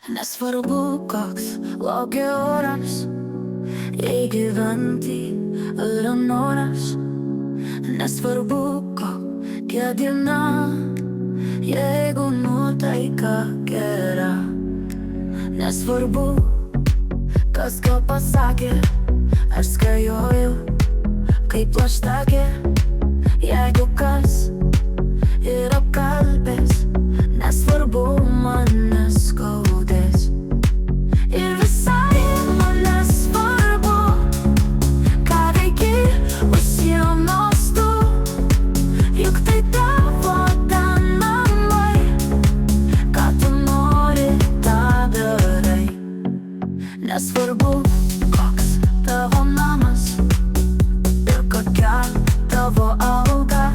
Nesvarbu, koks laukia oras, jei gyventi yra noras. Nesvarbu, kokia diena, jeigu nuotaika gera. Nesvarbu, kas ką pasakė, aš skajoju kaip plaštakė. Jeigu kas ir apkalbės, nesvarbu, man neskaudės. Ir visai man nesvarbu, ką veiki už sienos tu, juk tai tavo ten namai. Ką tu nori, tą darai. Nesvarbu, koks tavo namas ir kokia tavo alga,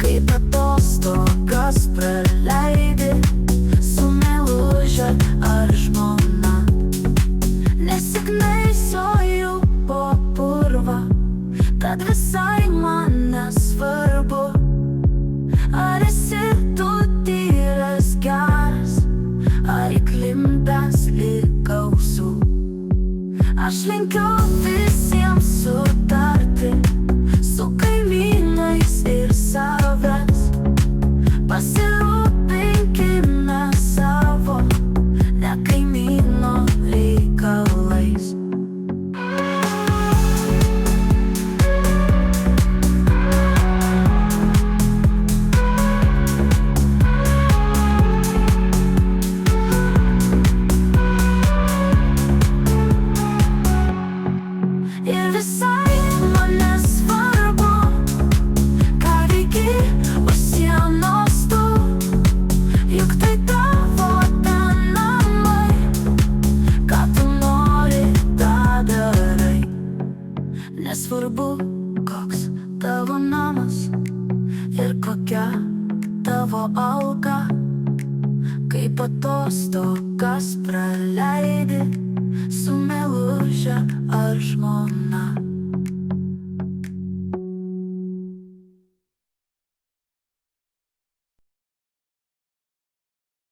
kaip atostogas praleidi su meiluže ar žmona. Nesiknaisioju po purvą, tad visai man nesvarbu, ar esi tu tyras geras, ar įklimpęs lyg ausų. Aš linkiu visiems sutarti su kaimynais ir savęs. Pasirūpinkime savo, ne kaimyno reikalais. Ir visai man nesvarbu, ką veiki už sienos tu, juk tai tavo ten namai. Ką tu nori, tą darai. Nesvarbu, koks tavo namas ir kokia tavo alga, kaip atostogas praleidi su meiluže ar žmona.